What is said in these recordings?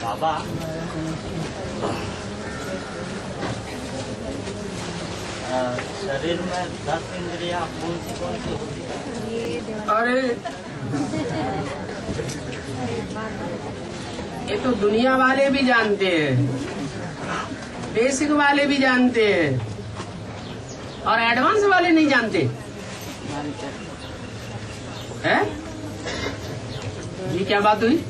बाबा शरीर में 10 इंद्रियां कौन सी होती है? अरे ये तो दुनिया वाले भी जानते हैं, बेसिक वाले भी जानते हैं, और एडवांस वाले नहीं जानते हैं। ये क्या बात हुई?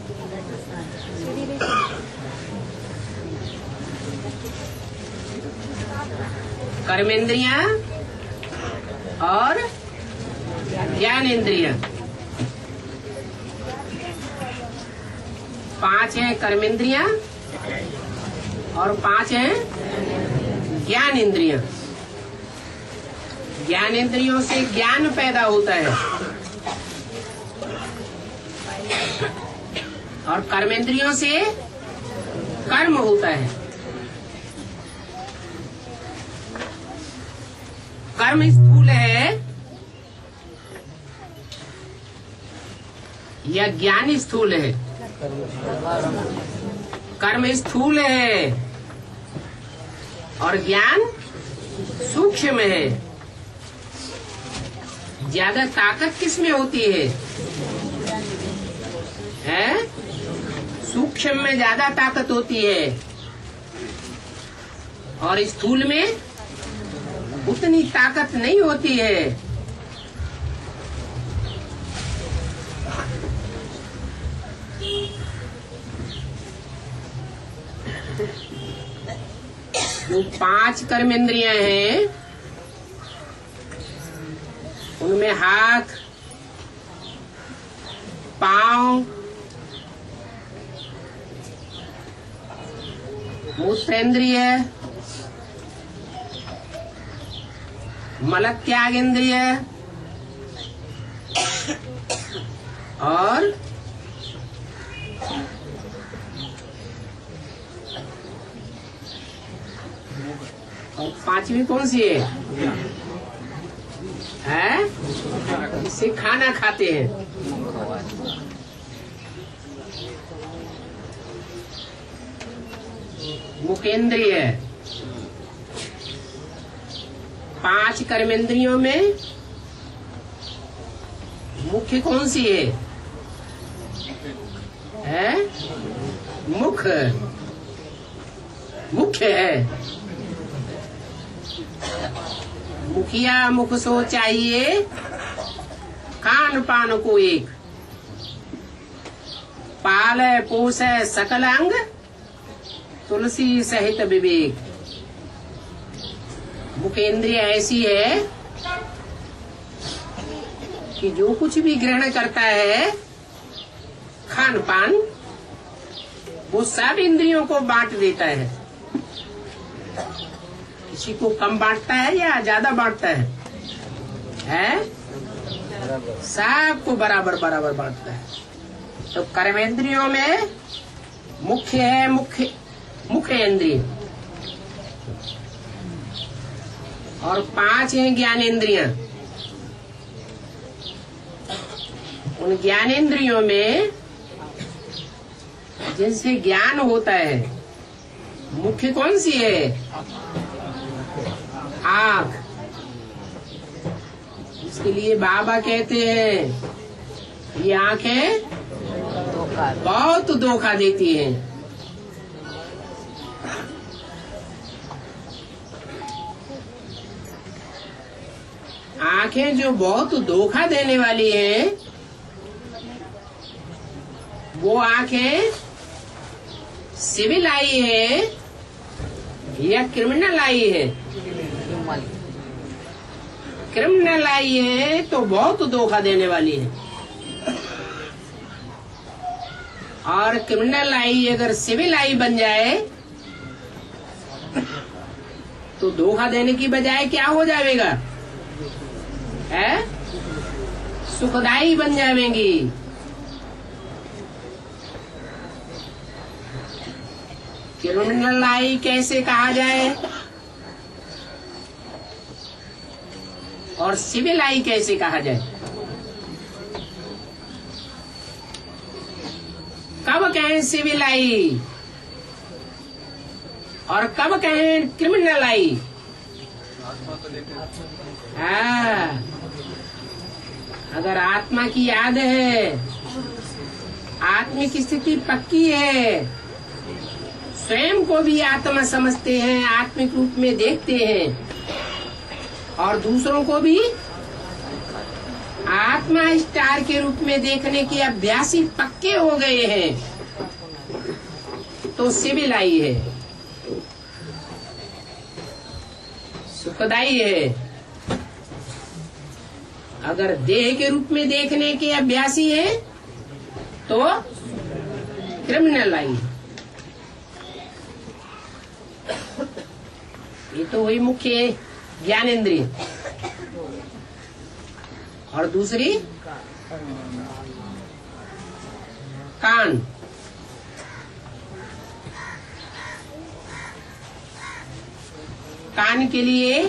कर्मेंद्रियां और ज्ञानेंद्रियां, 5 हैं कर्मेंद्रियां और 5 हैं ज्ञानेंद्रियां। ज्ञानेंद्रियों से ज्ञान पैदा होता है और कर्मेंद्रियों से कर्म होता है। कर्म स्थूल है या ज्ञान स्थूल है? कर्म स्थूल है और ज्ञान सूक्ष्म है। ज्यादा ताकत किसमें होती है? सूक्ष्म में ज्यादा ताकत होती है और स्थूल में उतनी ताकत नहीं होती है। जो 5 कर्मेंद्रियां हैं उनमें हाथ, पांव, मूत्रेंद्रिय, मल त्याग इंद्रिय और पांचवी कौन सी है? इससे खाना खाते हैं। मुखेंद्रिय। 5 कर्मेंद्रियों में मुख्य कौन सी है? मुख मुख्य है। मुखिया मुख सो चाहिए, खान पान को एक, पाले पोसे सकल अंग, तुलसी सहित विवेक। मुखेंद्रिय ऐसी है कि जो कुछ भी ग्रहण करता है खान पान, वो सब इंद्रियों को बांट देता है। किसी को कम बांटता है या ज्यादा बांटता है? सबको बराबर बराबर बांटता है। तो कर्मेंद्रियों में मुख्य है मुख्य इंद्रिय और 5 हैं ज्ञानेंद्रियां। उन ज्ञानेंद्रियों में जिनसे ज्ञान होता है, मुख्य कौन सी है? आँख। इसके लिए बाबा कहते हैं ये आँखें बहुत धोखा देती हैं। आँखें जो बहुत धोखा देने वाली हैं, वो आँखें सिविल आई है या क्रिमिनल आई है? क्रिमिनल आई है तो बहुत धोखा देने वाली है, और क्रिमिनल आई अगर सिविल आई बन जाए तो धोखा देने की बजाय क्या हो जाएगा? सुखदाई बन जाएंगी। क्रिमिनल आई कैसे कहा जाए और सिविल आई कैसे कहा जाए? कब कहें सिविल आई और कब कहें क्रिमिनल आई? हाँ, अगर आत्मा की याद है, आत्मिक स्थिति पक्की है, स्वयं को भी आत्मा समझते हैं, आत्मिक रूप में देखते हैं, और दूसरों को भी आत्मा स्टार के रूप में देखने के अभ्यासी पक्के हो गए हैं, तो सिविल आई है, सुखदाई है। अगर देह के रूप में देखने के अभ्यासी है तो क्रिमिनल आई। ये तो वही मुख्य ज्ञानेंद्रिय, और दूसरी कान। कान के लिए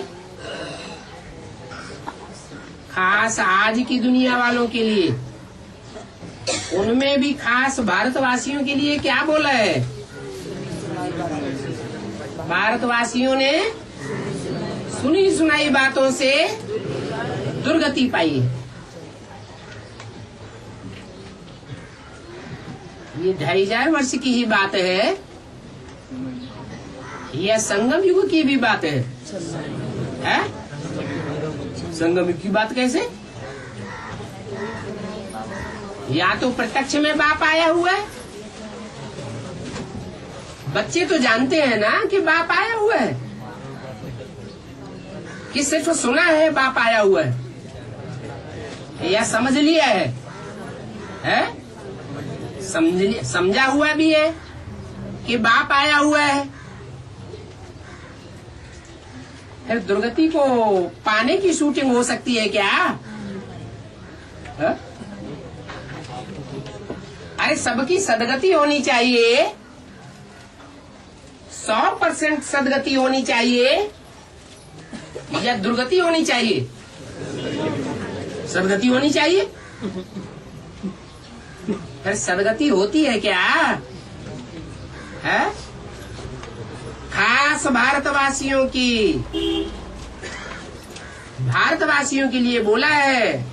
खास आज की दुनिया वालों के लिए, उनमें भी खास भारतवासियों के लिए क्या बोला है? भारतवासियों ने सुनी सुनाई बातों से दुर्गति पाई। ये 2500 वर्ष की ही बात है, यह संगम युग की भी बात है? संगम युग की बात कैसे? या तो प्रत्यक्ष में बाप आया हुआ है, बच्चे तो जानते हैं ना कि बाप आया हुआ है, कि सिर्फ सुना है बाप आया हुआ है, या समझ लिया है? समझा हुआ भी है कि बाप आया हुआ है। फिर दुर्गति को पाने की शूटिंग हो सकती है क्या? अरे सबकी सदगति होनी चाहिए, 100% सदगति होनी चाहिए, या दुर्गति होनी चाहिए? सदगति होनी चाहिए। फिर सदगति होती है क्या? है खास भारतवासियों के लिए बोला है।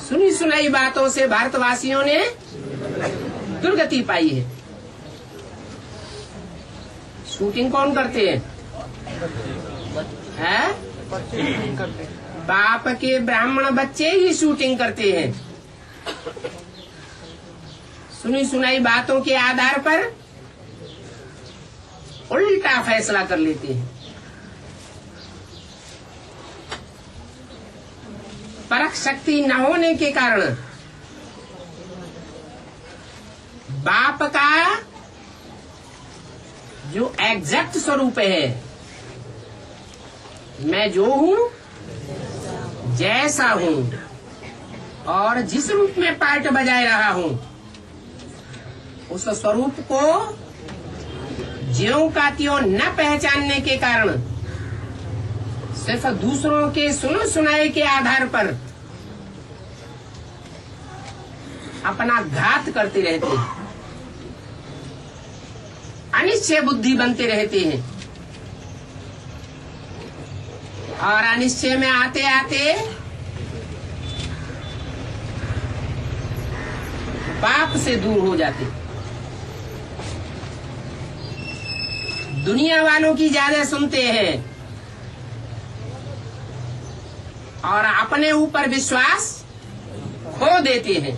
सुनी सुनाई बातों से भारतवासियों ने दुर्गति पाई है। शूटिंग कौन करते हैं? बाप के ब्राह्मण बच्चे ही शूटिंग करते हैं। सुनी सुनाई बातों के आधार पर उल्टा फैसला कर लेते हैं। परख शक्ति न होने के कारण बाप का जो एग्जैक्ट स्वरूप है, मैं जो हूँ, जैसा हूँ, और जिस रूप में पार्ट बजाए रहा हूँ, उस स्वरूप को ज्यों का त्यों न पहचानने के कारण सिर्फ दूसरों के सुनो सुनाए के आधार पर अपना घात करते रहते हैं, अनिश्चय बुद्धि बनते रहते हैं, और अनिश्चय में आते आते बाप से दूर हो जाते। दुनिया वालों की ज्यादा सुनते हैं और अपने ऊपर विश्वास खो देते हैं।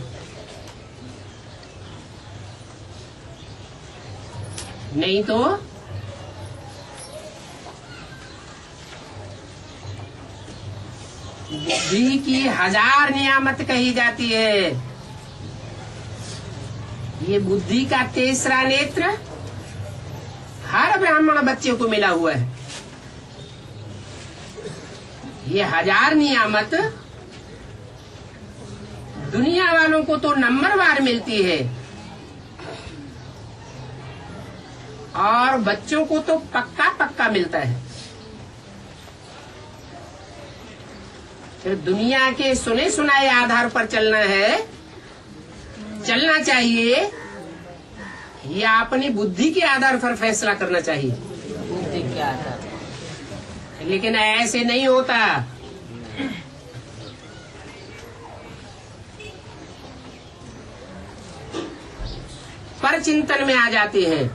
नहीं तो बुद्धि की 1000 नियामत कही जाती है। ये बुद्धि का तीसरा नेत्र हर ब्राह्मण बच्चे को मिला हुआ है। ये 1000 नियामत दुनिया वालों को तो नंबरवार मिलती है, और बच्चों को तो पक्का पक्का मिलता है। फिर दुनिया के सुने सुनाए आधार पर चलना चाहिए, या अपनी बुद्धि के आधार पर फैसला करना चाहिए? बुद्धि के आधार। लेकिन ऐसे नहीं होता। पर चिंतन में आ जाते हैं,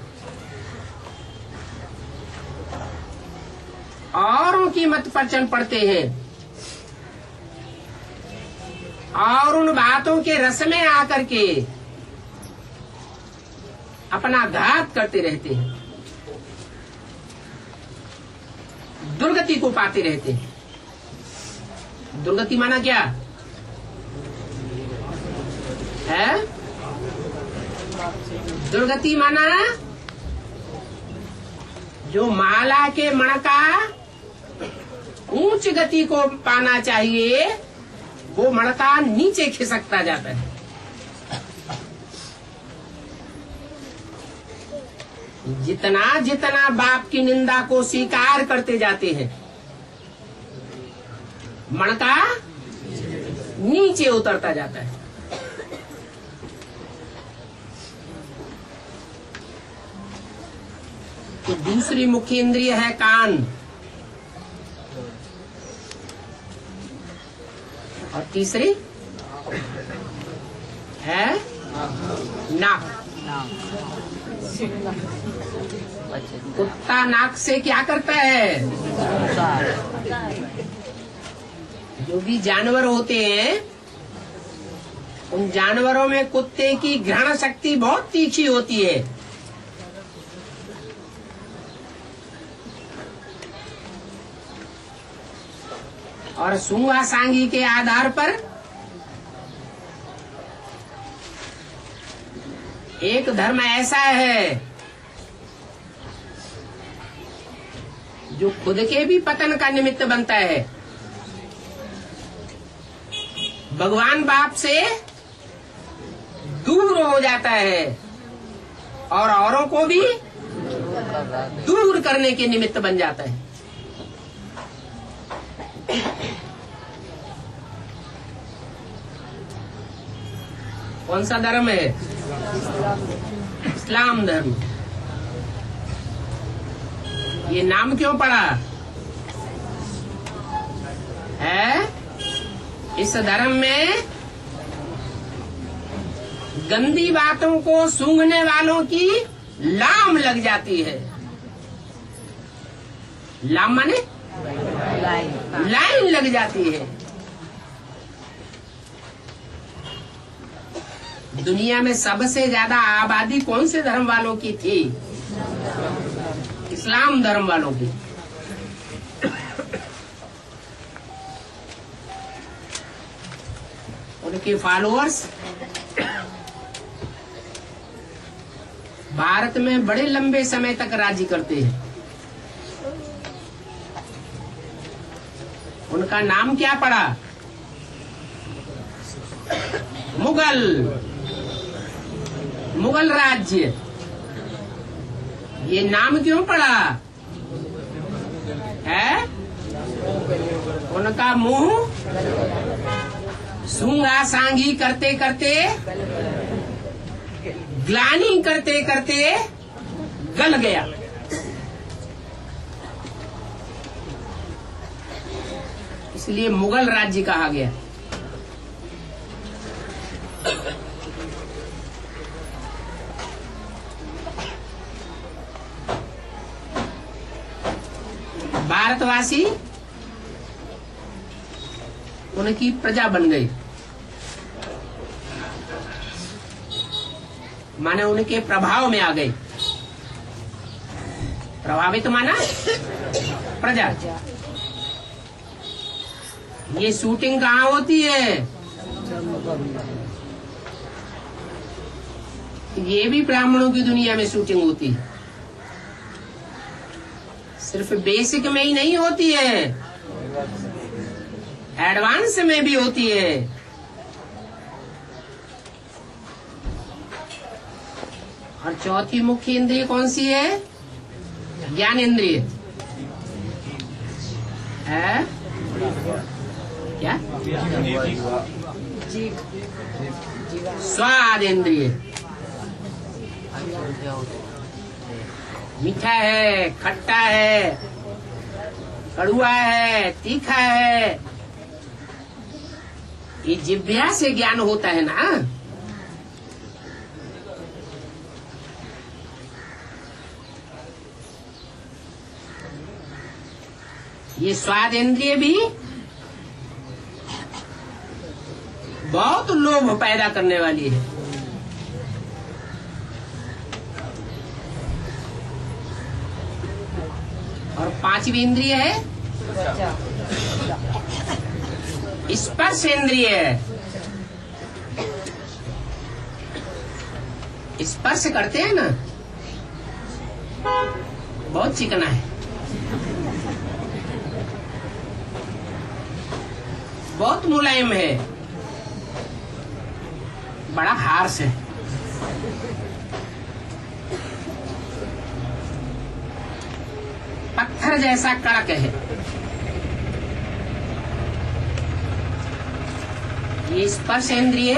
औरों की मत पर चल पड़ते हैं और उन बातों के रस में आकर के अपना घात करते रहते हैं, दुर्गति को पाते रहते हैं। दुर्गति माना क्या है? दुर्गति माना जो माला के मण का उच्च गति को पाना चाहिए, वो मणका नीचे खिसकता जाता है। जितना जितना बाप की निंदा को स्वीकार करते जाते हैं, मणका नीचे उतरता जाता है। तो दूसरी मुख्य इंद्रिय है कान, और तीसरी है नाक। कुत्ता नाक से क्या करता है? जो भी जानवर होते हैं, उन जानवरों में कुत्ते की घ्राण शक्ति बहुत तीखी होती है। और सूंगा सांगी के आधार पर एक धर्म ऐसा है जो खुद के भी पतन का निमित्त बनता है। भगवान बाप से दूर हो जाता है और औरों को भी दूर करने के निमित्त बन जाता है। कौन सा धर्म है? इस्लाम धर्म। ये नाम क्यों पड़ा है? इस धर्म में गंदी बातों को सूंघने वालों की लाम लग जाती है। लाम माने लाइन लग जाती है। दुनिया में सबसे ज्यादा आबादी कौन से धर्म वालों की थी? इस्लाम धर्म वालों की। उनके फॉलोअर्स भारत में बड़े लंबे समय तक राज्य करते हैं। उनका नाम क्या पड़ा? मुगल राज्य। ये नाम क्यों पड़ा है? उनका मुंह सूंगा सांगी करते करते, ग्लानि करते करते गल गया। इसलिए मुगल राज्य कहा गया। भारतवासी उनकी प्रजा बन गई, माने उनके प्रभाव में आ गई। प्रभावित माना प्रजा। ये शूटिंग कहाँ होती है? ये भी ब्राह्मणों की दुनिया में शूटिंग होती है। सिर्फ बेसिक में ही नहीं होती है, एडवांस में भी होती है। और चौथी मुख्य इंद्रिय कौन सी है? ज्ञान इंद्रिय है। क्या? स्वाद इंद्रिय। मीठा है, खट्टा है, कड़वा है, तीखा है। ये जिह्वा से ज्ञान होता है ना। ये स्वाद इंद्रिय भी बहुत लोभ पैदा करने वाली है। और पांचवी इंद्रिय है स्पर्श इंद्रिय है। स्पर्श करते हैं ना, बहुत चिकना है, बहुत मुलायम है, बड़ा हार्श है। पत्थर जैसा कड़क है। ये स्पर्श इंद्रिय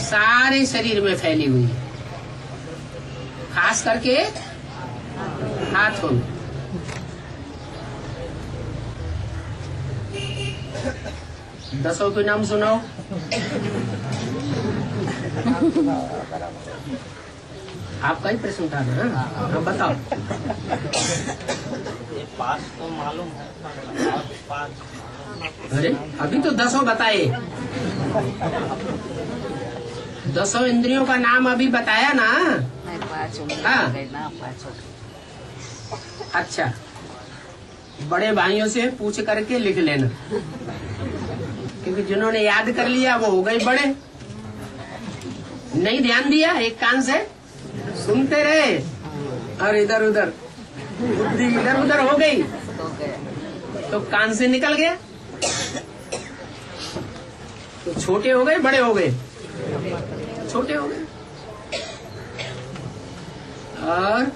सारे शरीर में फैली हुई है, खास करके हाथों में। दसों के नाम सुनाओ। आपका ही प्रश्न था ना, हाँ बताओ। पास तो मालूम है, पास। अरे अभी तो 10 बताए, 10 इंद्रियों का नाम अभी बताया ना। हाँ अच्छा, बड़े भाइयों से पूछ करके लिख लेना, क्योंकि जिन्होंने याद कर लिया वो हो गए बड़े, नहीं ध्यान दिया, एक कान से सुनते रहे और इधर उधर बुद्धि इधर उधर हो गई तो कान से निकल गया, तो छोटे हो गए बड़े हो गए, छोटे हो गए। और